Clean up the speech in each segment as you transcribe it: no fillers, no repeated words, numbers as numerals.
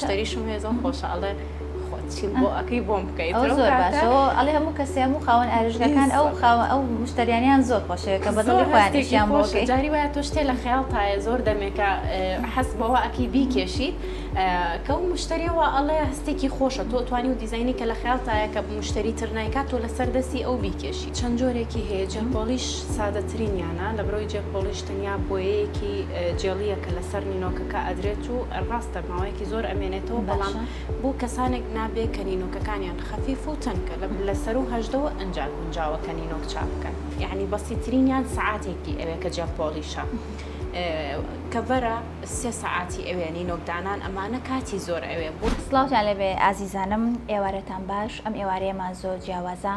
مشتریشم هەیە زۆر خۆشە ئەڵێ چیم بۆ ئەەکەی بۆم بکەیت زۆر باشەوە ئەڵێ هەموو کەسێ هەموو خاوەن ئارژگەکان ئەو مشتریانیان زۆر خۆشەیە کە بەدڵی خۆیانیان بۆ جاری وایە تۆ شتێ لە خەیاڵتایە زۆر دەمێکە حەز بەوە ئەکی بیکێشیت کە و مشتریەوە ئەڵێ هەستێکی خۆشە تۆ توانی و دیزایانی کە لە خەیاڵتایە کە مشتری تر نایکات تۆ لەسەر دەستی ئەو بیکێشی چەند جۆرێکی هەیە جێپۆلیش سادەترینیانە لە بڕۆی جێپۆلیش تەنیا بۆیەیەکی جێڵیە کە لەسەر نینۆکەکە ئەدرێت و ڕاستە ماوەیەکی زۆر ئەمێنێتەوە بەڵام بۆ کەسانێک نابێت کە نینۆکەکانیان خەفیف و تەنکە لەسەر و هەژدەوە ئەنجال گونجاوەکە نینۆک چاپ بکەن یعنی بەسیترینیان سەعاتێکی ئەوەیە کە جێپۆلیشە کەڤەرە 3 سەعاتی ئەوێ نینۆکدانان ئەمانە کاتی زۆر ئەوێ بوو. سڵاوتان لەبێ ئازیزانم ئێوارەتان باش ئەم ئێوارەیەمان زۆر جیاوازە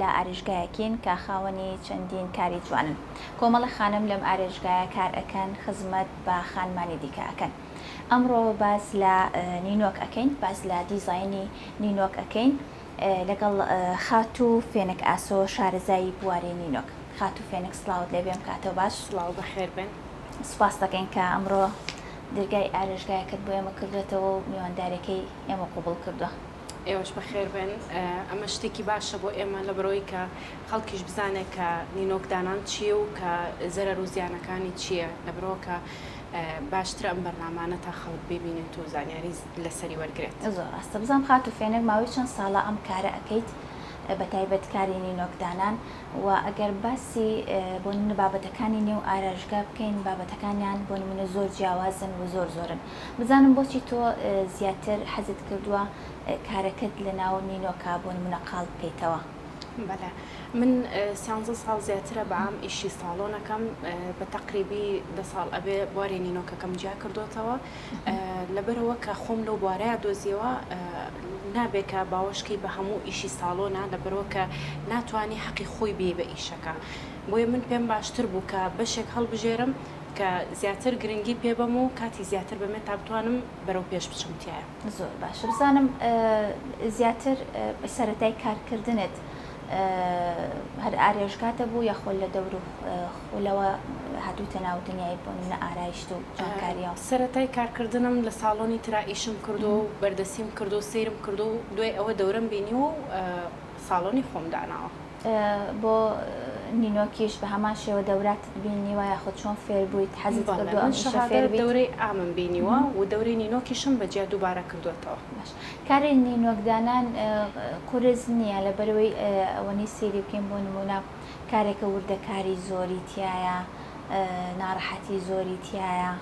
لە ئارێژگایەکین کە خاوەنی چەندین کاری جوانن کۆمەڵی خانم لەم ئارێژگایە کار ئەەکەن خزمەت بە خانمانی دیکە ئەەکەن. ئەمڕۆ باز لە نینۆک ئەەکەین باز لە دیزایانی نینۆک ئەەکەین لەگەڵ خات و فێنک ئاسۆ شارەزایی بواری نینۆک. خات و فێنک سڵاوت لێبێم کاتەوە باش سڵاو بەخێر بن. سپاس دەکەین کە ئەمڕۆ دەرگای ئارێژگایەکەت بۆ ئێمە کردێتەوە و میواندارەکەی ئێمە قوبڵ کردووە. ئێوەش بەخێر بن ئەمە شتێکی باشە بۆ ئێمە لە بەرۆی کە خەڵکیش بزانێت کە نینۆکدانان چییە و کە زەرەر و زیانەکانی چییە لە بڕۆکە باشتر ئەم بەرنامانە تا خەڵک ببینێت و زانیاری لەسەری وەرگێت. زۆر ڕاستە بزانم خات و فێنک ماوەی چەند ساڵە ئەم کارە ئەەکەیت بە تایبەتکاری نینۆکدانان و ئەگەر باسی بۆ بابەتەکانی نێو ئارێژگا بکەین بابەتەکانیان بۆ نمونە زۆر جیاوازن و زۆر زۆرن. بزانم بۆچی تۆ زیاتر حەزت کردووە کارەکەت لە ناو نینۆکە بۆ نمونە قاڵ بکەیتەوە؟ بەڵێ من 13 ساڵ زیاترە بەعام ئیشی ساڵۆنەکەم بە تقریبی 10 ساڵ ئەبێ بواری نینۆکەکەم جیا کردوتەوە لەبەرەوە کە خۆم لەو بوارەیە دۆزیەوە نابێت کە باوەشکی بە هەموو ئیشی ساڵۆنە لەبەرەوە کە ناتوانانی حەقی خۆی بێ بە ئیشەکە بۆیە من پێم باشتر بوو کە بەشێک هەڵبژێرم کە زیاتر گرنگی پێ بەم و کاتی زیاتر بەمێ تا بتوانم بەرەو پێش بچمتیایە. زۆر باشە بزانم زیاتر سەرەتای کارکردنت هەر ئارێژگاتە بوو یاخۆ لە دەور و خولەوە هاتووتە ناو دنیای بۆ منە ئارایشت و جوانکاریەوە؟ سەرەتای کارکردنم لە ساڵۆنی ترائیشم کردو و بەردەسیم کردو و سیرم کردو و دوای ئەوە دەورم بینی و ساڵۆنی خۆم داناوە. بۆ نینۆکیش بە هەمان شێوە دەوراتت بینیوە یاخۆ چۆن فێر بوویت حەزت کردووە ئەم ئیشە فێر بیت؟ دەورەی ئامم بینیوە و دەورەی نینۆکیشم بەجیا دووبارە کردوێتەوە. کاری نینۆکدانان قورس نییە لەبەرەوەی ئەوەنی سێری بکەین بۆ نمونە کارێکە وردەکاری زۆری تایە ناڕەحەتی زۆری تایە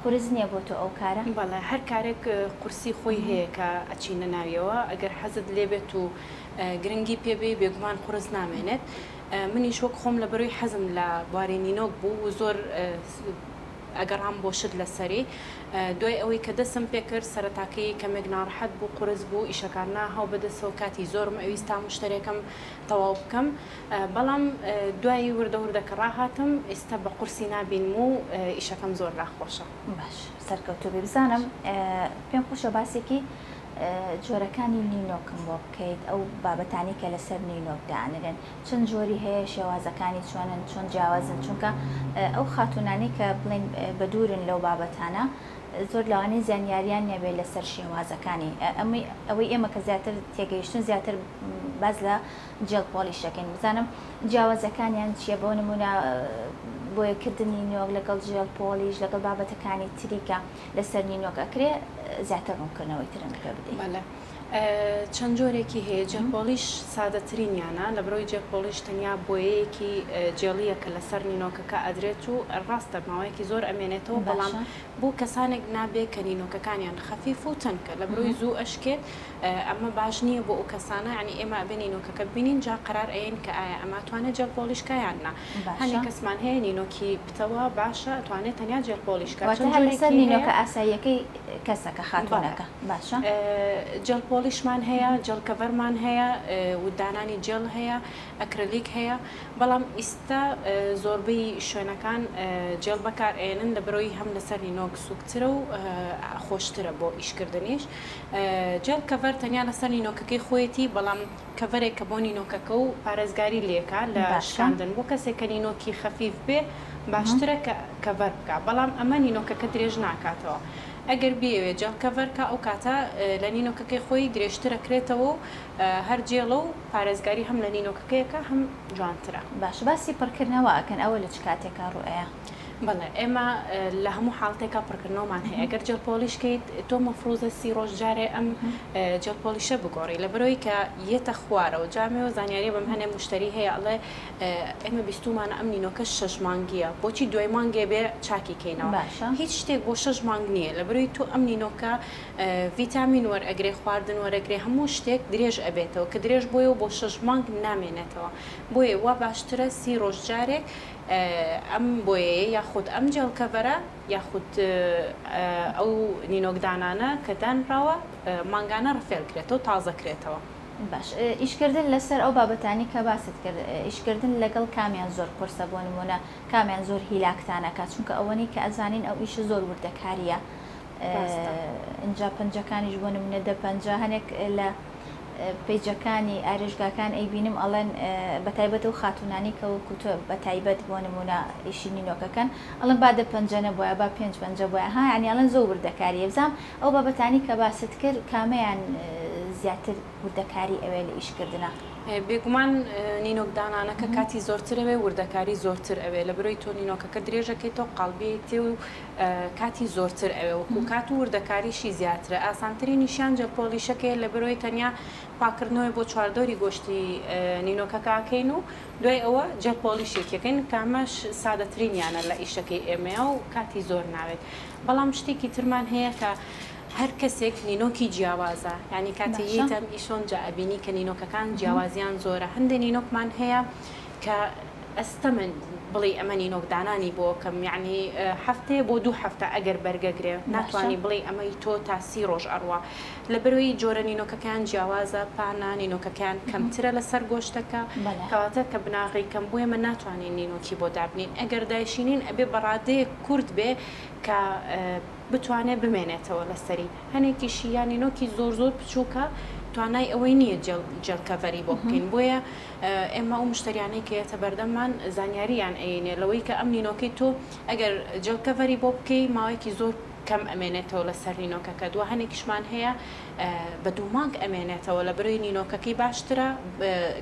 قورس نییە بۆ تۆ ئەو کارە؟ بەڵێ هەر کارێک قورسی خۆی هەیە کە ئەچینە ناویەوە ئەگەر حەزت لێبێت و گرنگی پێبێ بێگومان قورس نامێنێت. منیش وەک خۆم لە بەرۆی حەزم لە بواری نینۆک بوو و زۆر ئەگەڕام بۆ شت لەسەری دوای ئەوەی کە دەسم پێکرد سەرەتاکەی کەمێک ناڕەحەت بوو قورس بوو ئیشەکان ناهاو بەدەستەوە کاتی زۆرم ئەویستا مشترێکم تەواو بکەم بەڵام دوایی وردەکە ڕاهاتم ئێستا بە قورسی نابینم و ئیشەکەم زۆر لاخۆشە. باش سەرکەوتوو بزانم پێم خۆشە باسێکی جۆرەکانی نینۆکم بۆ بکەیت ئەو بابەتانی کە لەسەر نینۆکدانرن چەند جۆری هەیە شێوازەکانی چۆنن چۆن جیاوازن چونکە ئەو خاتونانی کە بڵێن بە دوورن لەو بابەتانە زۆر لەوانەیە زانیاریان نەبێت لەسەر شێوازەکانی ئەوەی ئێمە کە زیاتر تێگەیشتن زیاتر باز لە جێڵپۆلیشەکەین بزانم جیاوازەکانیان چییە بۆ نمونە بۆیەکردنی نینۆک لەگەڵ جێڵپۆلیش لەگەڵ بابەتەکانی تریکە لەسەر نینۆک ئەکرێ زیاتر ڕوونکردنەوەی ترم پێ بدەین. چەند جۆرێکی هەیە جێپۆلیش سادەترینیانە لە بڕۆی جێپۆلیش تەنیا بۆیەیەکی جێڵیە کە لەسەر نینۆکەکە ئەدرێت و ڕاستە ماوەیەکی زۆر ئەمێنێتەوە بەڵام بۆ کەسانێک نابێت کە نینۆکەکانیان خەفیف و تەنکە لە بڕۆی زوو ئەشکێت ئەمە باش نییە بۆ ئەو کەسانە ینی ئێمە بە نینۆکەکە بینین جا قەرار ئەین کە ئایا ئەماتوانێت جێپۆلیشکایان نا هەنێک کەسمان هەیە نینۆکی پتەوە باشە ئەتوانێت تەنیا جێپۆلیشکە لەسەر نینۆکە ئاساییەکەی کەسەکە خاتونەکە باشە پۆلیشمان هەیە جەڵکەڤەرمان هەیە ودانانی جێڵ هەیە ئەکرلیک هەیە بەڵام ئیستا زۆربەی شوێنەکان جێڵ بەکار ئێنن لە بەرۆی هەم لەسەر نینۆک سوکترە و خۆشترە بۆ ئیشکردنیش جێڵ کەڤەر تەنیا لەسەر نینۆکەکەی خۆیەتی بەڵام کەڤەرێک کە بۆ نینۆکەکە و پارێزگاری لێکە لە شاندن بۆ کەسێک کە نینۆکی خەفیف بێ باشترە کەڤەر بکە بەڵام ئەمە نینۆکەکە درێژ ناکاتەوە ئەگەر بێوێ جەڵکەڤەرکە ئەو کاتە لە نینۆکەکەی خۆی درێژترەکرێتەوە و هەر جێڵە و پارێزگاری هەم لە نینۆکەکەیەکە هەم جوانترە. باش باسی پڕکردنەوە ئەکەن ئەوە لە چ کاتێکا ڕوئەیە؟ بەڵێ ئێمە لە هەموو حاڵتێکا پڕکردنەوەمان هەیە. ئەگەر جەڵپۆلیشکەیت تۆ مەفروزە 30 ڕۆژ جارێ ئەم جەڵپۆلیشە بگۆڕی لە بەرەوەی کە یەتە خوارەوە جامێەوە زانیاری بەم هەنێ مشتری هەیە ئەڵێ ئێمە بیستومانە ئەم نینۆکە 6 مانگیە بۆچی دوای مانگێ بێ چاکی کەینەوە. هیچ شتێک بۆ 6 مانگ نییە لە بەرەوەی تۆ ئەم نینۆکە ڤیتامین وەرئەگرێ خواردن وەرەگرێ هەموو شتێک درێژ ئەبێتەوە کە درێژ بۆیە بۆ 6 مانگ نامێنێتەوە بۆیە وا باشترە 30 ڕۆژ جارێک ئەم بۆیە یاخود ئەم جەڵکەڤەرە یاخود ئەو نینۆکدانانە کە دانراوە مانگانە ڕفێڵکرێتەوە تازەکرێتەوە. باش ئیشکردن لەسەر ئەو بابەتانی کە باست کرد ئیشکردن لەگەڵ کامیان زۆر قرسە بۆ نمونە کامیان زۆر هیلاکتانەکە چونکە ئەوەنی کە ئەزانین ئەو ئیش زۆر وردەکاریە ئەجا پەنجەکانیش بۆ نمونە دەپەنجە هەنێک لە پیجەکانی ئارێژگاکان ئەیبینم ئەڵێن بەتایبەت و خاتونانی کە وەکوتۆ بەتایبەت بۆ نمونە ئیشی نینۆکەکەن ئەڵێن با 10 پەنجە بۆە با 5 پەنجە بۆە ها ینی ئەڵێن زۆر وردەکاریە بزانام ئەو بابەتانی کە باست کرد کامەیان زیاتر وردەکاری ئەوێ لە ئیشکردنە. بێگومان نینۆکدانانەکە کاتی زۆرترەوێ وردەکاری زۆرتر ئەوێ لە بەرەوەی تۆ نینۆکەکە درێژەکەیتەوە قاڵبێتی و کاتی زۆرتر ئەوێ وەکو کات و وردەکاریشی زیاترە ئاسانترین نیشان جەڵپۆلیشەکەی لە بەرەوەی تەنیا پاکردنەوەی بۆ چواردۆری گۆشتی نینۆکەکەکەین و دوای ئەوە جەڵپۆلیشێکەکەین کامەش سادەترینیانە لە ئیشەکەی ئێمەیە و کاتی زۆر ناوێت. بەڵام شتێکی ترمان هەیە کە هەر کەسێک نینۆکی جیاوازە ینی کاتێتەم ئیشۆن جابینی کە نینۆکەکان جیاوازیان زۆرە هەندێک نینۆکمان هەیە کە ئەستەمن بڵێ ئەمە نینۆکدانانی بۆ کەم یعنی هەفتێ بۆ 2 هەفتە ئەگەر بەرگەگرێ ناتوانانی بڵێ ئەمەی تۆ تا 30 ڕۆژ ئەڕوا لە بەرەوەی جۆرە نینۆکەکان جیاوازە پانە نینۆکەکان کەمترە لەسەر گۆشتەکە کەواتە کە بناغی کەم بووە من ناتوانین نینۆکی بۆ دابنین ئەگەر دایشینین ئەبێ بەڕادەیە کورد بێ کە بتوانێت بمێنێتەوە لەسەری هەنێکیشی یان نینۆکی زۆر زۆر بچووکە توانای ئەوەی نییە جەڵکەڤەری بۆ بکەین بۆیە ئێمە ئەو مشتریانەی کەیەتە بەردەممان زانیاریان ئەینێ لەوەی کە ئەم نینۆکەی تۆ ئەگەر جەڵکەڤەری بۆ بکەی ماوەیەکی زۆر کەم ئەمێنێتەوە لەسەر نینۆکەکە دووە هەنێکیشمان هەیە بە 2 مانگ ئەمێنێتەوە لە بەرەوەی نینۆکەکەی باشترە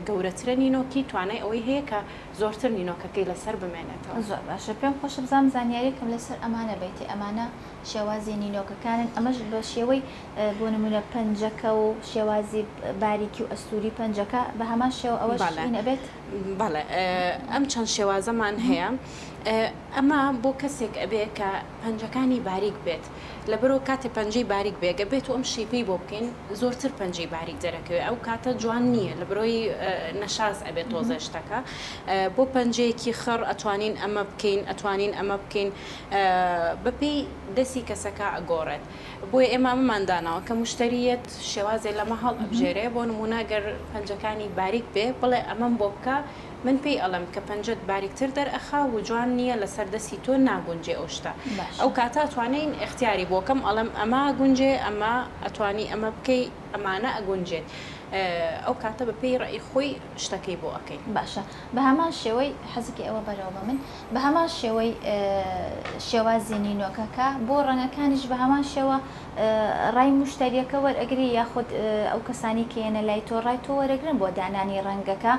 گەورەترە نینۆکی توانای ئەوەی هەیە کە زۆرتر نینۆکەکەی لەسەر بمێنێتەوە. زۆر باشە پێم خۆشە بزانم زانیاریکەم لەسەر ئەمانە بیتی ئەمانە شێوازی نینۆکەکانن ئەمەش بە شێوەی بۆ نمونە پەنجەکە و شێوازی باریکی و ئەستوری پەنجەکە بە هەمان شێوە ئەوەش ئەبێت؟ بەڵێ ئەم چەند شێوازەمان هەیە ئەمە بۆ کەسێک ئەبێ کە پەنجەکانی باریک بێت لە بەرەوە کاتێ پەنجەی باریک بێگە بێت و ئەم شیپەی بۆ بکەین زۆرتر پەنجەی باریک دەرەکەوێت ئەو کاتە جوان نییە لە بەرۆی نەشاز ئەبێت تۆزەشتەکە بۆ پەنجەیەکی خڕ ئەتوانین ئەمە بکەین ئەتوانین ئەمە بکەین بەپێی دەستی کەسەکە ئەگۆڕێت بۆیە ئێمە ئەمەمانداناوە کە مشتریەت شێوازێ لەمە هەڵ ئەبژێرێ بۆ نمونە گەر پەنجەکانی باریک بێ بڵێ ئەمەم بۆ بکە من پێی ئەڵم کە پەنجەت باریکتر دەرئەخا و جوان نییە لەسەر دەستی تۆ ناگونجێ ئەو شتە ئەو کاتە ئەتوانین اختیاری بۆکەم ئەڵم ئەمە گونجێ ئەمە ئەتوانی ئەمە بکەی ئەمانە ئەگونجێت ئەو کاتە بە پێی ڕێی خۆی شتەکەی بۆ ئەەکەین. باشە بە هەمان شێوەی حەزکی ئەوە بەرەوە بە من بە هەمان شێوەی شێوازی نینۆکەکە بۆ ڕەنگەکانیش بە هەمان شێوە ڕای مشتریەکە وەرئەگری یاخود ئەو کەسانی کێنە لای تۆ ڕای تۆ وەرەگرن بۆ دانانی ڕەنگەکە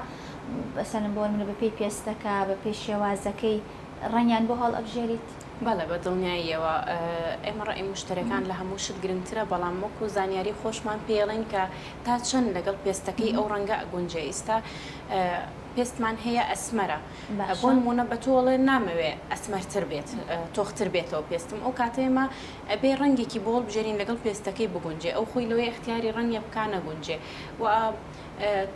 بەسەرم بۆ منە بە پێی پێستەکە بە پێی شێوازەکەی ڕەنیان بۆ هەڵ ئەبژێریت؟ بەڵێ بە دڵنیاییەوە ئێمە ڕێی مشتەکان لە هەموو شت گرنگترە بەڵام وەکو زانیاری خۆشمان پێڵێن کە تا چەند لەگەڵ پێستەکەی ئەو ڕەنگە ئەگونجێ ئێستا پێستمان هەیە ئەسمەرە بۆ نمونە بە تۆڵێ نامەوێ ئەسمەرتر بێت تۆختر بێتەوە پێستم ئەو کاتێمە ئەبێ ڕەنگێکی بۆڵ بژێرین لەگەڵ پێستەکەی بگونجێ ئەو خۆی لەوەی اختیاری ڕەنگە بکانە گونجێ و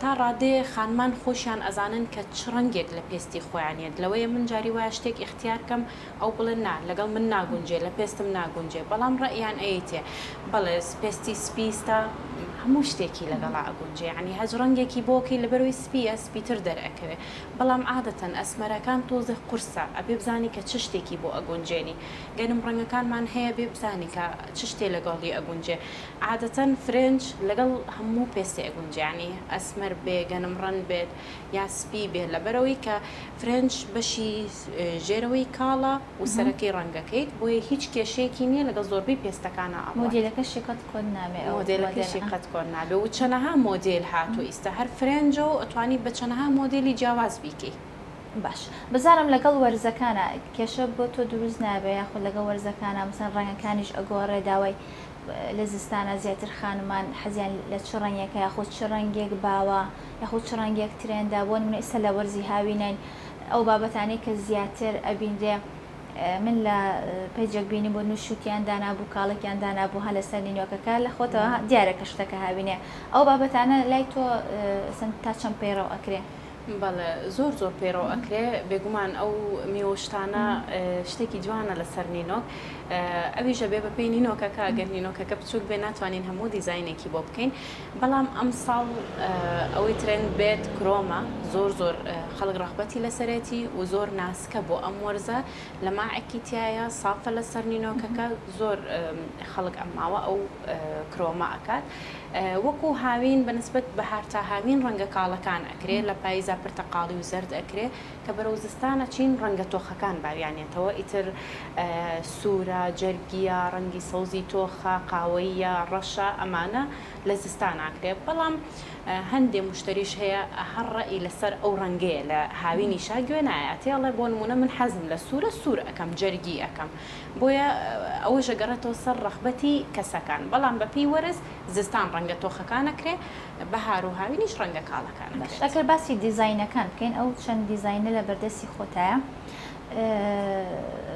تا ڕادێ خانمان خۆشیان ئەزانن کە چ ڕەنگێک لە پێستی خۆیانێت لەوەیە من جاری وایە شتێک اختیارکەم ئەو بڵێن نا لەگەڵ من ناگونجێ لە پێستم ناگونجێ بەڵام ڕەیان ئەیتێ بەڵێ پێستی سپیستە هەموو شتێکی لەگەڵا ئەگونجێ ینی هەج ڕەنگێکی بۆکەی لە بەرەوەی سپیە سپیتر دەرە ئەکەوێ بەڵام عادەتەن ئەسمەرەکان تۆزێ قورسە ئەبێ بزانی کە چ شتێکی بۆ ئەگونجێنی گەنم ڕەنگەکانمان هەیە بێ بزانی کە چ شتێ لەگەڵی ئەگونجێ عادەتەن فرنج لەگەڵ هەموو پێستی ئەگونجیانی ئەسمەر بێ گەنم ڕەن بێت یا سپی بێت لەبەرەوەی کە فرنج بەشی ژێرەوەی کاڵە و سەرەکەی ڕەنگەکەیت بۆیە هیچ کێشەیەکی نییە لەگەڵ زۆربەی پێستەکانە مۆدیلەکەشی قەت کۆن نامێ مۆدیلەکەشی قەت کۆن نابێ و چەنەها مۆدیل هاتوو ئیستا هەر فرنجە و ئەتوانی بە چەنەها مۆدیلی جیاواز بیکەی باش بزانم لەگەڵ وەرزەکانە کێشە بۆ تۆ دروست نابێ یاخود لەگەڵ وەرزەکانە مثلا ڕەنگەکانیش ئەگۆڕێ داوای لە زستانە زیاتر خانمان حەزیان لە چ ڕەنگێکە یاخود چ ڕەنگێک باوە یاخود چ ڕەنگێک ترێندا بۆ نمونە ئێستا لە وەرزی هاوینین ئەو بابەتانەی کە زیاتر ئەبیندێ من لە پێیجێک بینی بۆ نوشوتیان دانابوو کاڵێکیان دانابوو هە لەسەر نینۆکەکە لە خۆتەوە دیارەکە شتەکە هاوینێ ئەو بابەتانە لای تۆ تا چەند پێڕەوە ئەکرێ بەڵێ زۆر زۆر پێڕەوە ئەکرێ بێگومان ئەو میوەشتانە شتێکی جوانە لەسەر نینۆک ئەویژە بێ بە پێی نینۆکەکە ئەگەر نینۆکەکە بچووک بێ ناتوانین هەموو دیزاینێکی بۆ بکەین بەڵام ئەم ساڵ ئەوەی ترند بێت کرۆمە زۆر زۆر خەڵک ڕەغبەتی لەسەرێتی و زۆر ناسکە بۆ ئەم وەرزە لە ماعێکی تایە سافە لەسەر نینۆکەکە زۆر خەڵک ئەماوە ئەو کرۆمە ئەکات وەکو هاوین بەنسبەت بە هارتا هاوین ڕەنگە کاڵەکان ئەکرێ لە پاییزا پرتەقاڵی و زەرد ئەکرێ کە بەرەو زستانە چین ڕەنگە تۆخەکان باویانێتەوە ئیتر سوورە جەرگیە ڕەنگی سەوزی تۆخە قاوەیە ڕەشە ئەمانە لە زستان ئاکرێ بەڵام هەندێک مشتریش هەیە هەر ڕەئی لەسەر ئەو ڕەنگەیە لە هاوینی شا گوێ نایە تێڵێ بۆ نمونە من حەزم لە سوورە سوور ئەەکەم جەرگی ئەەکەم بۆیە ئەوە ژەگەڕێتەوە سەر ڕەغبەتی کەسەکان بەڵام بەپی وەرز زستان ڕەنگە تۆخەکانەکرێ بەهار و هاوینیش ڕەنگە کاڵەکان ئەگەر باسی دیزاینەکان بکەین ئەو چەند دیزاینە لە بەردەستی خۆتایە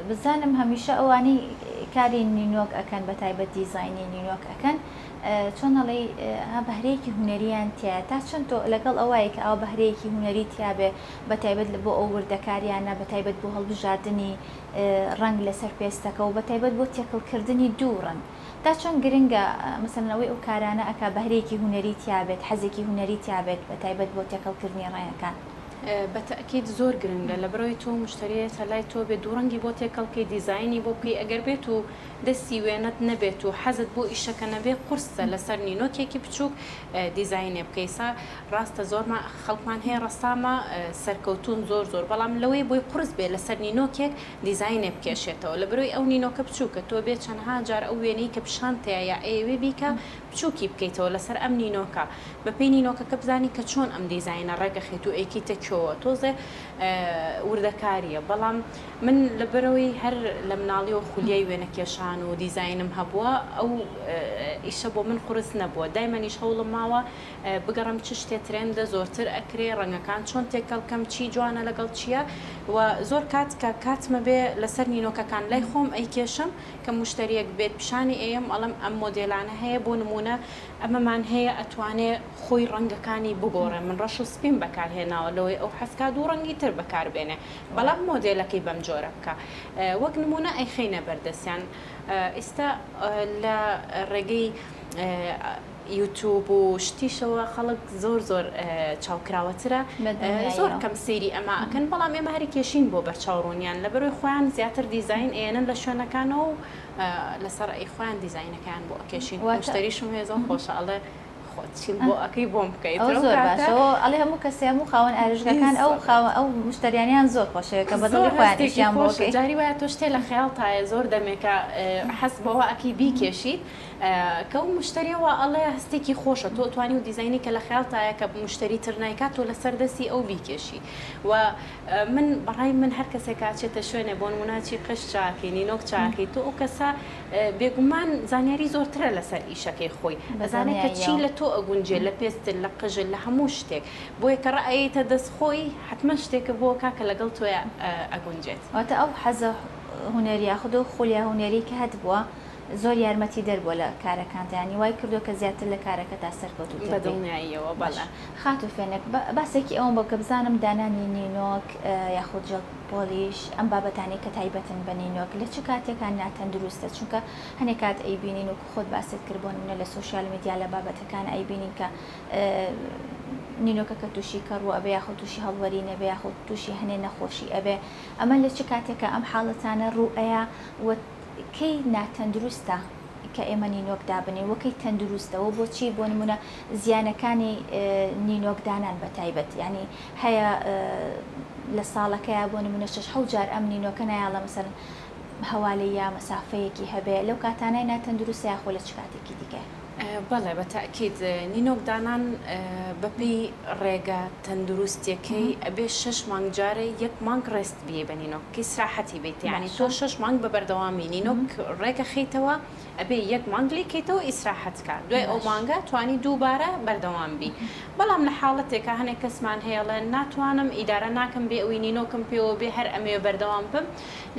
بزانم هەمیشە ئەوانی کاری نینۆک ئەکەن بە تایبەت دیزاینی نینۆک ئەکەن چۆن هەڵێ بەهرەیەکی هونەریان تایە تا چەند تۆ لەگەڵ ئەوەیە کە ئەو بەهرەیەکی هونەری تیاابێ بە تایبەت بۆ ئەو وردەکاریانە بە تایبەت بۆ هەڵبژاردننی ڕنگ لەسەر پێستەکە و بە تایبەت بۆ تێکەڵکردنی دووڕن تا چۆن گرنگە مەسەنەوەی ئەو کارانە ئەکا بەهرەیەکی هونەری تیاابێت حەزێکی هونەری تیاابێت بە تایبەت بۆ تێکەڵکردنی ڕێیەکان بەتەکیید زۆر گرنگە لە بڕۆی تۆ مشتریێت هەلای تۆ بێ دووڕەنگی بۆ تێکەڵکەی دیزایانی بۆ بکەی ئەگەر بێت و دەستی وێنەت نەبێت و حەزت بۆ ئیشەکە نەبێ قورسە لەسەر نینۆکێکی بچووک دیزاینێ بکەیسا ڕاستە زۆرمە خەڵکمان هەیە ڕەسامە سەرکەوتون زۆر زۆر بەڵام لەوەی بۆی قورس بێ لەسەر نینۆکێک دیزاینێ بکێشێتەوە لە بڕۆی ئەو نینۆکە بچووکە تۆ بێت چەندها جار ئەو وێنەی کە پیشانتەیە یا ئێوێ بیکە بچووکی بکەیتەوە لەسەر ئەم نینۆکە بەپێی نینۆکەکە بزانی کە چۆن ئەم دیزاینە ڕێگەخێت و ئەیکیتە کۆوە تۆزێ وردەکاریە بەڵام من لەبەرەوەی هەر لە مناڵی و خولیای وێنە کێشان و دیزاینم هەبووە ئەو ئیشە بۆ من قورس نەبووە دایمەنیش هەوڵم ماوە بگەڕم چ شتێ ترێندە زۆرتر ئەکرێ ڕەنگەکان چۆن تێکەڵکەم چی جوانە لەگەڵ چییە و زۆر کات کە کاتمە بێ لەسەر نینۆکەکان لای خۆم ئەی کێشم کە مشتریەک بێت پیشانی ئێم ئەڵم ئەم مۆدێلانە هەیە بۆ نمونە ئەمەمان هەیە ئەتوانێ خۆی ڕەنگەکانی بگۆڕێ من ڕەش و سپین بەکارهێناوە لەوەی ئەو حەسکا دوو ڕەنگی تر بەکاربێنێ بەڵام مۆدێلەکەی بەم جۆرە بکە وەک نمونە ئەی خەینە بەردەستیان ئێستا لە ڕێگەی یوتیوب و شتیشەوە خەڵک زۆر زۆر چاوکراوەترە زۆر کەم سەیری ئەمە ئەکەن بەڵام ئێمە هەری کێشین بۆ بەرچاوڕوونیان لەبەرەوەی خۆیان زیاتر دیزاین ئێنن لە شوێنەکانەوە و لەسەر ئەی خۆیان دیزاینەکان بۆ ئەکێشین مشتریشم هێزە خۆشە ئەڵێ چین بۆ ئەەکەی بۆم بکەیت زۆر باشەوە ئەڵێ هەموو کەسێ هەموو خاوەن ئارژگەکان ئەو مشتریانیان زۆر خۆشەوە کە بەدڵی خۆیانیشیان بۆ جاری وایە تۆ شتێ لە خەیاڵ تایە زۆر دەمێکە حەس بەوە ئەکی بیکێشیت کە ئەو مشتریەوە ئەڵێ هەستێکی خۆشە تۆ توانی و دیزاینی کە لە خەیاڵ تایە کە مشتری تر نایکات تۆ لەسەر دەستی ئەو بیکێشی و من بەڕای من هەر کەسێک کاچێتە شوێنێ بۆ نموناچی قش چاکەی نینۆک چاکەی تۆ ئەو کەسە بێگومان زانیاری زۆرترە لەسەر ئیشەکەی خۆی بەزانێت کە چی لە تۆ ئەگونجێ لە پێستر لە قژل لە هەموو شتێک بۆیە کە ڕائیتە دەستخۆی حتممە شتێکە بۆ کاکە لەگەڵ تۆە ئەگونجێت واتە ئەو حەزە هونەری یاخود و خولیا هونەری کە هەت بووە زۆر یارمەتی دەربووە لە کارەکانتیانی وای کردو کە زیاتر لە کارەکە تا سەرکەوتو بەدڵنیاییەوە بەڵە خاتو فێنێک باسێکی ئەوم بۆ کە بزانم دانانی نینۆک یاخود جەڵ پۆلیش ئەم بابەتانی کە تایبەتن بە نینۆک لە چ کاتێکان ناتەن دروستە چونکە هەنێک کات ئەیبینین و خۆت باست کردبوون منە لە سوۆسیال میدیا لە بابەتەکان ئەیبینین کە نینۆکە کە تووشی کەڕوو ئەبێ یاخۆ تووشی هەڵوەری نەبێ یاخۆ تووشی هەنێ نەخۆشی ئەبێ ئەمە لە چ کاتێکە ئەم حاڵەتانە ڕوئەیە کەی ناتەندروستە کە ئێمە نینۆک دابنێ وەکەی تەندروستەوە بۆچی بۆ نمونە زیانەکانی نینۆکدانان بە تایبەت ینی هەیە لە ساڵەکەیە بۆ نمونە 6 جار ئەم نینۆکە نایاڵە مەسەر هەواڵی یا مەسافەیەکی هەبێ لەو کاتانای ناتەندروستە یاخۆ لە چ کاتێکی دیکە بەڵێ بەتاکید نینۆکدانان بەپی ڕێگە تەندروستیەکەی ئەبێ 6 مانگ جارە 1 مانگ ڕێست بێ بە نینۆکی سراحەتی بیت یعنی تۆ 6 مانگ بە بەردەوامی نینۆک ڕێگە خیتەوە ئەبێ 1 مانگ لێکیتەوە ئیسراحەتکە دوای ئەو مانگە توانی دووبارە بەردەوام بی بەڵام لە حاڵەتێکە هەنێک کەسمان هەیەڵێ ناتوانم ئیدارە ناکەم بێ ئەوی نینۆکم پێوە بێ هەر ئەمێ بەردەوام بم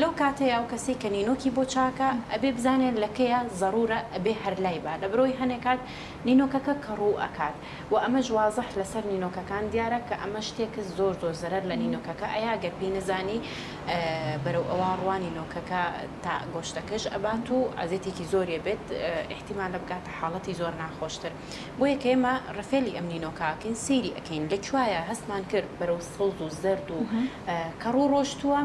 لەو کاتەیە ئەو کەسی کە نینۆکی بۆ چاکە ئەبێ بزانێن لەکەیە ضرورە ئەبێ هەر لای با لە بەرۆی هەنێکات نینۆکەکە کەڕوو ئەکات و ئەمە جوازەح لەسەر نینۆکەکان دیارە کە ئەمە شتێکە زۆر زەرەر لە نینۆکەکە ئەیا گەر پێی نزانی بەرەو ئەوە ڕوان نینۆکەکە تا گۆشتەکەش ئەبات و ئازێتێکی زۆریە بێت احتیمال لە بگاتە حاڵەتی زۆر ناخۆشتر بۆ یەکە ئێمە ڕفێلی ئەم نینۆکاکەین سیری ئەەکەین لەکوایە هەستمان کرد بەرەو سڵز و زەرد و کەڕوو ڕۆشتووە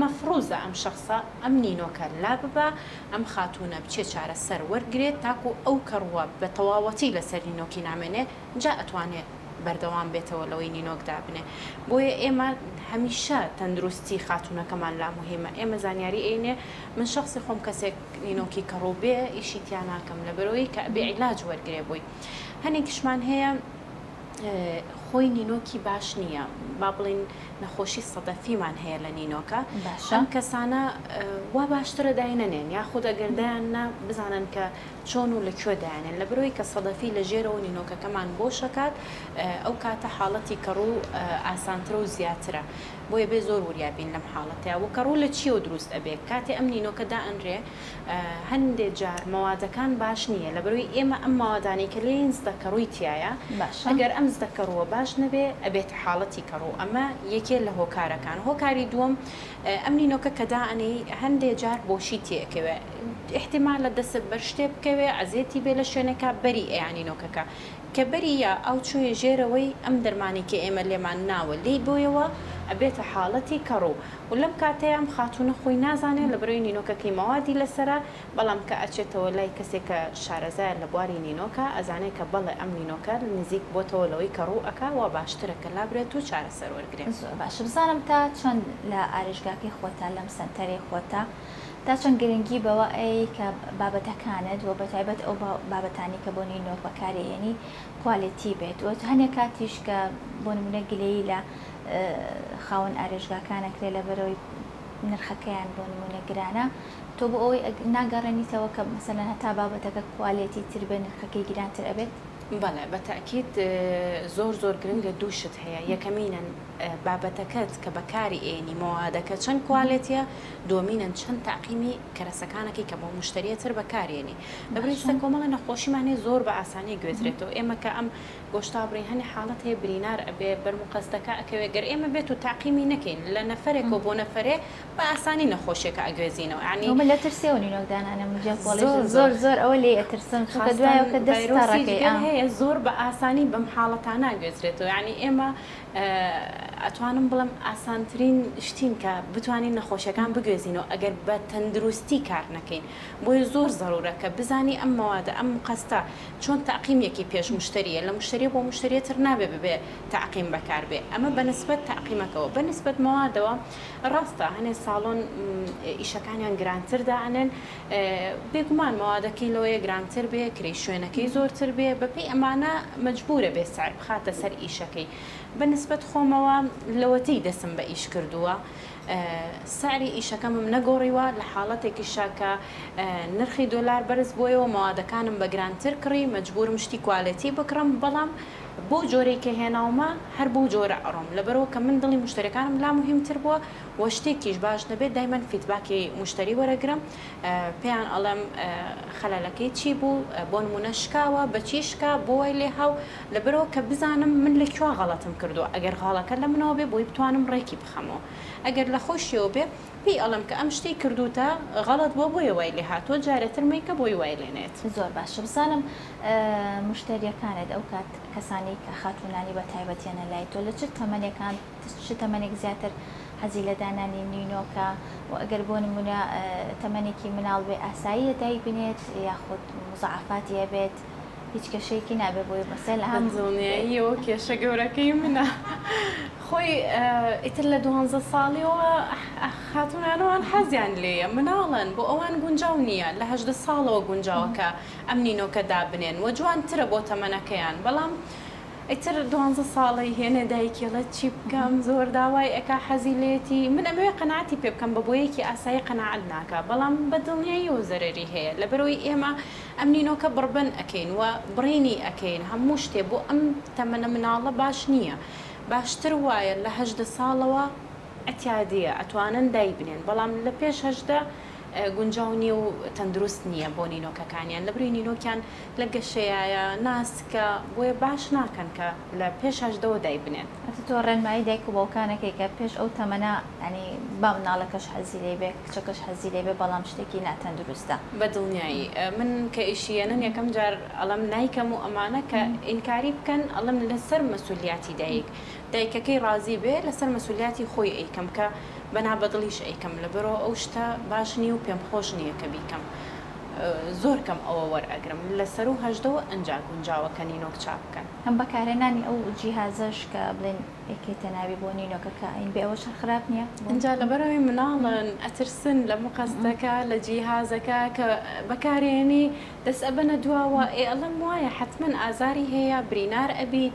مەفروزە ئەم شخصە ئەم نینۆکە لا ببە ئەم خاتونە بچێ چارە سەر وەرگێت تاکو ئەو کەڕووە بە تەواوەتی لەسەر نینۆکی نامێنێ جا ئەتوانێت بەردەوام بێتەوە لەوەی نینۆکدا بنێ بۆیە ئێمە هەمیشە تەندروستی خاتونەکەمان لا مهمە ئێمە زانیاری عینێ من شخصی خۆم کەسێک نینۆکی کەڕوو بێ ئیشی تیا ناکەم لە بەرەوەی کە بێ عیلاج وەرگێ بووی هەنێکیشمان هەیە خۆی نینۆکی باش نییە با بڵین نەخۆشی سەدەفیمان هەیە لە نینۆکە ئەم کەسانە وا باشترە داینەنێن یاخود ئەگەردایاننا بزانن کە چۆن و لەکوێ دایانێن لە بەرۆی کە سەدەفی لە ژێرەوە نینۆکەکەمان بۆشەکات ئەو کاتە حاڵەتی کەڕوو ئاسانترە و زیاترە بۆیە بێ زۆر وریابین لەم حاڵەتەیە و کەڕوو لە چیەوە دروست ئەبێ کاتێ ئەم نینۆکەدا ئەنرێ هەندێک جار مەوادەکان باش نییە لە بەرۆی ئێمە ئەم ماوادانی کە لێن زدەکەڕووی تایە ئەگەر ئەم زدەکەڕووە باش نەبێ ئەبێت حاڵەتی کەڕوو ئەمە یەکێ لە هۆکارەکان هۆکاری دووەم ئەم نینۆکە کەدا ئەنەی هەندێک جار بۆشی تێکەوێ احتیمال لە دەست بەر شتێ بکەوێ ئەزێتی بێ لە شوێنەکە بەری ئەیانینۆکەکە کە بەری یا ئەو چوێ ژێرەوەی ئەم دەرمانی کە ئێمە لێمان ناوە لی بۆیەوە ئەبێتە حاڵەتی کەڕوو و لەم کاتەیە ئەم خاتونە خۆی نازانێت لە بەرۆی نینۆکەکەی مەوادی لەسرە بەڵام کە ئەچێتەوە لای کەسێکە شارەزایە لە بواری نینۆکە ئەزانێت کە بەڵێ ئەم نینۆکە نزیک بۆتەوە لەوەی کەڕوو ئەکا و باشترە کە لابرێت و چارەسەر وەرگێت باش بزانم تا چۆن لە ئارێژگاکەی خۆتا لەم سنتەرەی خۆتا تا چەند گرنگی بەوە ئەی کە بابەتەکانت و بەتایبەت ئەو بابەتانی کە بۆ نینۆک بەکارهێنی کوالیتی بێت و هەنێک کاتیش کە بۆ نمونە گلەیی لە خاوەن ئارێژگاکانەکرێ لە بەرەوەی نرخەکەیان بۆ نمونە گرانە تۆ بۆ ئەوەی ناگەڕێنیتەوە کە مەسەلەن هەتا بابەتەکە کوالیتی تر بێ نرخەکەی گرانتر ئەبێت بەڵێ بەتاکید زۆر گرنگە دووشت هەیە یەکەمینەن بابەتەکەت کە بەکاری ئێنی مەوادەکە چەند کوالێتیە دومینەن چەند تاقیمی کەرەسەکانێکی کە بۆ مشتریەتر بەکارێنی لەبریستە کۆمەڵە نەخۆشیمانێ زۆر بە ئاسانی گوێترێتەوە ئێمە کە ئەم گۆشتابڕی هەنێ حاڵەت هەیە برینار ئەبێ بەرمقەستەکە ئەکەوێ گەر ئێمە بێت و تاقیمی نەکەین لە نەفرێک و بۆ نەفرێ بە ئاسانی نەخۆشیەکە ئەگوێزینەوە عنی لە ترسێەوە نینۆکدانانە زۆر ئەوە لێ ئەترسم چونکە دوایەوە دەستڕەکەی هەیە زۆر بە ئاسانی بەم حاڵەتانە گوێزرێتەوە ینی ئێمە ئەتوانم بڵم ئاسانترین شتین کە بتوانین نەخۆشیەکان بگوێزینەوە ئەگەر بە تەندروستی کار نەکەین بۆیە زۆر ضرورە کە بزانی ئەم مەوادە ئەم قەستە چۆن تاقیمێکی پێش مشتریە لە مشتری بۆ مشتریەتر نابێ ببێ تاقیم بەکار بێ ئەمە بەنسبەت تاقیمەکەەوە بەنسبەت مەوادەوە ڕاستە هەنێ ساڵۆن ئیشەکانیان گرانتردا ئەنێن بێگومان مەوادەکەی لەوەیە گرانتر بێ کری شوێنەکەی زۆرتر بێ بەپێی ئەمانە مەجبورە بێ سعر بخاتە سەر ئیشەکەی بەنسبەت خۆمەوە لەوەتەی دەسم بە ئیش کردووە سعری ئیشەکەمم نەگۆڕیوە لە حاڵەتێکیشا کە نرخی دۆلار بەرز بۆیەوە مەوادەکانم بە گرانتر کڕی مەجبورم شتی کوالەتی بکڕم بەڵام بۆ جۆرێکە هێناومە هەر بۆ جۆرە ئەڕۆم لەبەرەوە کە من دڵی مشتەکانم لا مهمتر بووە وە شتێکیش باش نەبێت دایمەن فیدباکی مشتری وەرەگرم پێیان ئەڵێم خەلەلەکەی چی بوو بۆ نمونە شکاوە بەچی شکا بۆ وای لێ هاو لەبەرەوە کە بزانم من لەکوێ غەڵەتم کردووە ئەگەر غاڵەکە لە منەوە بێ بۆی بتوانم ڕێکی بخەمەوە ئەگەر لە خۆشیەوە بێ پێی ئەڵم کە ئەم شتەی کردوتە غەڵەت بۆ بۆی وای لێ هاتووە جارێتر مەیکە بۆی وای لێنێت. زۆر باشە بزانم مشتریەکانت ئەو کات کەسانی کە خاتونانی بە تایبەتیانە لای تۆ لە چ تەمەنێکان چ تەمەنێک زیاتر حەزی لە دانانی نینۆکە و ئەگەر بۆ نمونە تەمەنێکی مناڵ بێ ئاسایی دایک بنێت یاخود مزعفاتی هەبێت هیچ کەشێکی نابێ بۆی مەسەل هەم زڵنیاییەوە کێشە گەورەکەی منە خۆی ئیتر لە 12 ساڵیەوە خاتونانەوان حەزیان لێیە مناڵن بۆ ئەوان گونجاو نییە لە 18 ساڵەوە گونجاوەکە ئەم نینۆکە دابنێن وە جوانترە بۆ تەمەنەکەیان بەڵام ئیتر 12 ساڵی هێنێ دایکێڵە چی بکەم زۆر داوای ئەکا حەزی لێتی من ئەمەوێ قەناعەتی پێ بکەم بە بۆیەکی ئاسایی قەناعەت ناکە بەڵام بەدڵنیاییەوە زەرەری هەیە لەبەرەوەی ئێمە ئەم نینۆکە بڕبن ئەکەین و بڕینی ئەکەین هەموو شتێ بۆ ئەم تەمەنە مناڵە باش نییە باشتر وایە لە 18 ساڵەوە ئەتیادیە ئەتوانن دای بنێن بەڵام لە پێش 18 گونجاونی و تەندروست نییە بۆ نینۆکەکانیان لە بری نینۆکیان لە گەشەیە ناسکە بۆیە باش ناکەن کە لە پێش 18ەوە دای بنێن. تۆ ڕێنمایی دایک و باوکانەکەی کە پێش ئەو تەمەنە ینی با مناڵەکەش حەزی لێ بێ کچەکەش حەزی لێ بێ بەڵام شتێکی ناتەندروستە بەدڵنیایی من کە ئیشیەنن یەکەم جار ئەڵم نایکەم و ئەمانە کە ئینکاری بکەن ئەڵم لەسەر مەسئولیاتی دایکەکەی ڕازی بێ لەسەر مەسئولیاتی خۆی ئەیکەم کە بەنابەدڵیش ئەیکەم لەبەرەوە ئەو شتە باش نییە و پێم خۆش نییە کە بیکەم زۆر کەم ئەوە وەرئەگرم لەسەر و هەژدەوە ئەنجا گونجاوەکە نینۆک چاپ بکەن هەم بەکارهێنانی ئەو جیهازەش کە بڵێن ئەکێتە ناوی بۆ نینۆکەکە ئەین بێ ئەوەش خراپ نییە ئەجا لەبەرەوەی مناڵن ئەترسن لە مقەستەکە لە جیهازەکە کە بەکارێنی دەست ئەبەنە دواوە ئەڵم وایە حتمما ئازاری هەیە برینار ئەبی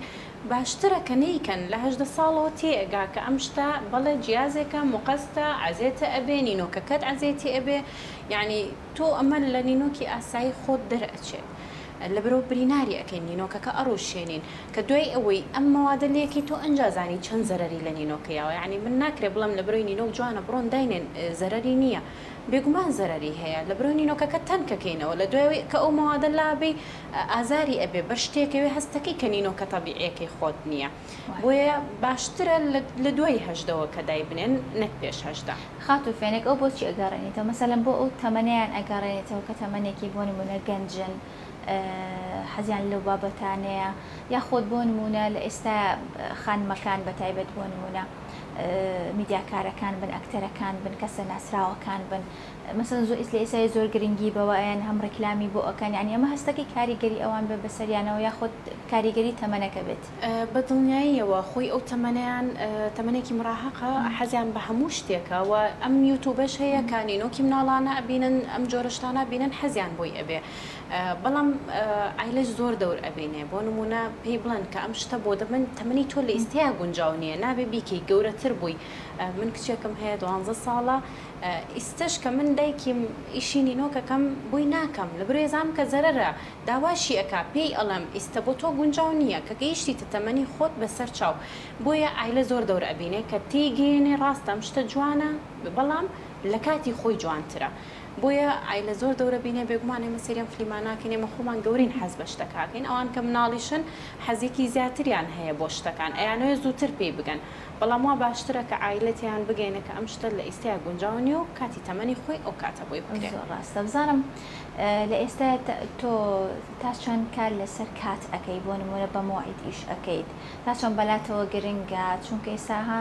باشترە کە نیکەن لە 18 ساڵەوە تێئگا کە ئەم شتە بەڵێ جیازێکە مقەستە عزیێتە ئەبێ نینۆکەکەت عزیێتی ئەبێ یعنی تۆ ئەمە لە نینۆکی ئاسایی خۆت دەرئەچێت لەبەرەوە بریناری ئەەکەین نینۆکەکە ئەڕۆشێنین کە دوای ئەوەی ئەم مەوادە لێکی تۆ ئەنجازانی چەند زەرری لە نینۆکەیەوە یعنی من ناکرێ بڵم لەبەرەوەی نینۆک جوانە بڕۆن داینێن زەرری نییە بێگومان زەرری هەیە لەبەرەوەی نینۆکەکە تەنکەکەینەوە لە دوای کە ئەو مەوادە لابێ ئازاری ئەبێ بەر شتێکەوێ هەستەکەی کە نینۆکە تەبیعیەکەی خۆت نییە بۆیە باشترە لە دوای هەژدەوە کە دای بنێن نەک پێش هەژدا خاتو فێنێک ئەو بۆچی ئەگەڕێنیتەوە مەسەلەن بۆ ئەو تەمەنیان ئەگەڕێنێتەوە کە تەمەنێکی بۆ نمونە گەنجن حەزیان لەو بابەتانەیە یا خۆت بۆ نمونە لە ئێستا خانمەکان بە تایبەت بۆ نمونە میدیاکارەکان بن ئەکتەرەکان بن کەسە ناسراوەکان بن مەسەن زۆر لە ئێستای زۆر گرنگی بەوەیان هەم ڕێکلامی بۆ ئەەکەن یانی ئەمە هەستەکەی کاریگەری ئەوان بە بەسەریانەوە یا خۆت کاریگەری تەمەنەکە بێت بەدڵنیاییەوە خۆی ئەو تەمەنیان تەمەنێکی مراهقە حەزیان بە هەموو شتێکە و ئەم یوتوبەش هەیە کە نینۆکی مناڵانە ئەبینن ئەم جۆرەشتانە بینن حەزیان بۆی ئەبێ بەڵام ئایلەش زۆر دەور ئەبینێ بۆ نمونە پێی بڵند کە ئەم شتە بۆ دەمن تەمەنی تۆ لە ئیستیا گونجاو نییە نابێ بیکەی گەورەتر بووی من کچێکم هەیە 12 ساڵە ئیستش کە من دایکی ئیشی نینۆکەکەم بووی ناکەم لە برێزام کە زەرەرە داواشی ئەکا پێی ئەڵم ئیستە بۆ تۆ گونجاو نییە کە گەیشتی تەمەنی خۆت بەسەر چاو بۆیە ئایلە زۆر دەور ئەبینێ کە تێگەێنێ ڕاستە ئەم شتە جوانە بەڵام لە کاتی خۆی جوانترە بۆیە ئایلە زۆر دەورە بینێ بێگومان ئێمە سەریان فلیماناکەین ئێمە خۆمان گەورین حەز بە شتەکەکەین ئەوان کە مناڵیشن حەزێکی زیاتریان هەیە بۆ شتەکان ئەیانەوێ زووتر پێی بگەن بەڵام وا باشترە کە ئایلەتیان بگەینە کە ئەم شتە لە ئیستیا گونجاونی و کاتی تەمەنی خۆی ئەو کاتە بۆی بکرێت ڕاستە بزانم لە ئێستا تۆ تا چۆن کار لەسەر کات ئەەکەی بۆ نمونە بە مۆعید ئیش ئەەکەیت تا چۆن بەلاتەوە گرنگە چونکە ئێستاها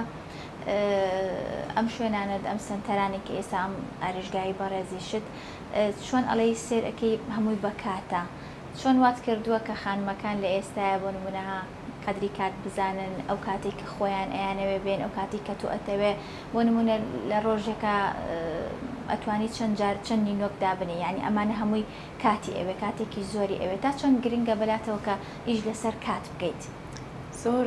ئەم شوێنانت ئەم سنتەرانێکی ئێستا ئەم ئارێژگایی بەڕێزی شت چۆن ئەڵەی سێر ئەەکەی هەمووی بەکاتە چۆن وات کردووە کە خانمەکان لە ئێستاە بۆ نمونەها قەدری کات بزانن ئەو کاتێک کە خۆیان ئەیانەوێ بێن ئەو کاتی کە تۆ ئەتەوێ بۆ نمونە لە ڕۆژێکە ئەتوانی چەند جار چەند نینۆک دابنێ یعنی ئەمانە هەمووی کاتی ئەوێ کاتێکی زۆری ئەوێ تا چۆن گرنگە بەلاتەوە کە ئیش لەسەر کات بکەیت زۆر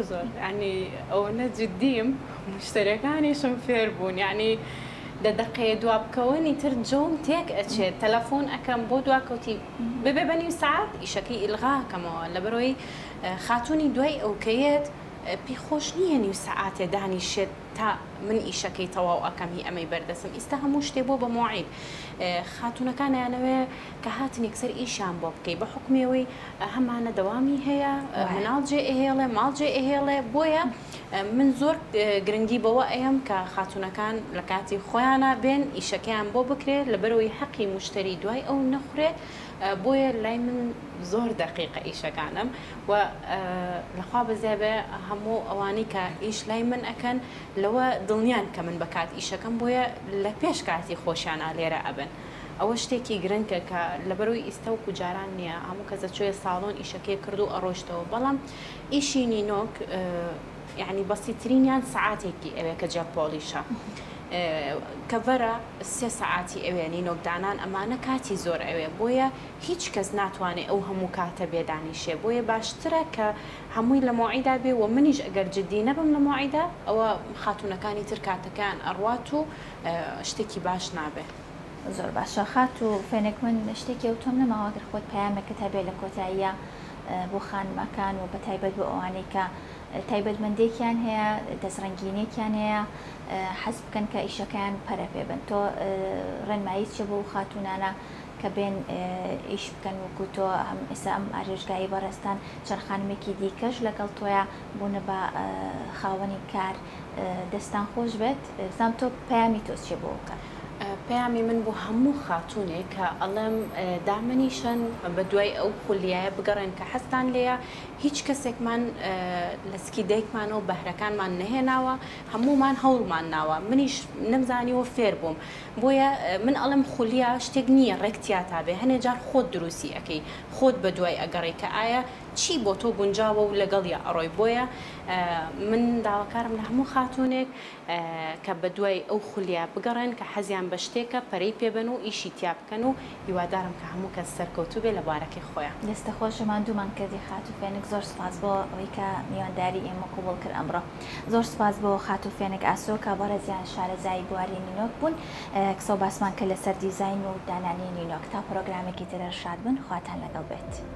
ینی ئەوە نەجددیم مشتریەکانیشم فێر بوون یعنی دەدەقەیە دوا بکەوەنی تر جۆم تێک ئەچێت تەلەفۆن ئەەکەم بۆ دواکەوتی ببێ بە نیم سعات ئیشەکەی ئیلغاکەمەوە لەبەرەوەی خاتوونی دوای ئەوکەیەت پێخۆش نییە نیو سەعاتێ دانیشێت تا من ئیشەکەی تەواو ئەەکەم هی ئەمەی بەردەسم ئیستا هەموو شتێ بۆ بە مواعید خاتونەکانیانەوێ کە هاتن یەکسەر ئیشان بۆ بکەی بە حکمەوەی هەمانە دەوامی هەیە مناڵجێ ئەهێڵێ ماڵجێ ئەهێڵێ بۆیە من زۆر گرنگی بەوە ئەم کە خاتونەکان لە کاتی خۆیانە بێن ئیشەکەیان بۆ بکرێت لەبەرەوەی حەقی مشتری دوای ئەو نەخورێت بۆیە لای من زۆر دقیقە ئیشەکانم و لەخوا بەزێ بێ هەموو ئەوانەی کە ئیش لای من ئەکەن لەوە دڵنیان کە من بەکات ئیشەکەم بۆیە لە پێش کاتی خۆشیانە لێرە ئەبن ئەوە شتێکی گرنگە کە لەبەرەوەی ئیستا و کوجاران نییە هەموو کەسە چۆیە ساڵۆن ئیشەکەی کرد و ئەڕۆشتەوە بەڵام ئیشی نینۆک یعنی بەسیترینیان سعاتێکی ئەوێ کە جەپۆلیشە کەڤەرە 3 سعاتی ئەوێ نینۆکدانان ئەمانە کاتی زۆر ئەوێ بۆیە هیچ کەس ناتوانێت ئەو هەموو کاتە بێدانیشێ بۆیە باشترە کە هەمووی لە مواعیدا بێ و منیش ئەگەر جددی نەبم لە مواعیدا ئەوە خاتونەکانی تر کاتەکان ئەڕوات و شتێکی باش نابێ. زۆر باشە خات و فێنێک من شتێکی ئەو تۆم نەماوەگەر خۆت پەیامێکت هەبێ لە کۆتاییە بۆ خانمەکان و بە تایبەت بۆ ئەوانەی کە تایبەتمەندێکیان هەیە دەستڕەنگینێکیان هەیە حەز بکەن کە ئیشەکەیان پەرە پێ بن تۆ ڕێنمایی چ بۆ خاتونانە کە بێن ئیش بکەن وەکو تۆ هەم ئێستا ئەم ئاژێژگایی بەڕێستان چەند خانمێکی دیکەش لەگەڵ تۆیە بوونە بە خاوەنی کار دەستان خۆش بێت زانام تۆ پەیامی تۆ چێ بۆ بکە پەیامی من بۆ هەموو خاتونێک کە ئەڵێم دامنیشن بە دوای ئەو خولیایە بگەڕێن کە حەستان لێیە هیچ کەسێکمان لە سکی دایکمانەوە بەهرەکانمان نەهێناوە هەمومان هەوڵمان ناوە منیش نەمزانیەوە فێر بووم بۆیە من ئەڵم خولیا شتێک نییە ڕێکتیا تا بێ هەنێ جار خۆت دروستی ئەەکەی خۆت بە دوای ئەگەڕێ کە ئایا چی بۆ تۆ گونجاوە و لەگەڵ یا ئەڕۆی بۆیە من داواکارم لە هەموو خاتونێک کە بە دوای ئەو خولیا بگەڕێن کە حەزیان بە شتێکە پەرەی پێبن و ئیشی تیا بکەن و هیوادارم کە هەموو کەس سەرکەوتوو بێ لە بارەکەی خۆیان دەستە خۆشمان دوومان کردی خات و فێنک زۆر سپاس بۆ ئەوەی کە میوانداری ئێمە قوبڵ کرد ئەمڕۆ زۆر سپاس بۆ خات و فێنک ئاسۆ کە بەڕێزیان شارەزایی بواری نینۆک بوون کسە باسمان کە لەسەر دیزاین و دانانی نینۆک تا پرۆگرامێکی ترە شاد بن خواتان لەگەڵ بێت.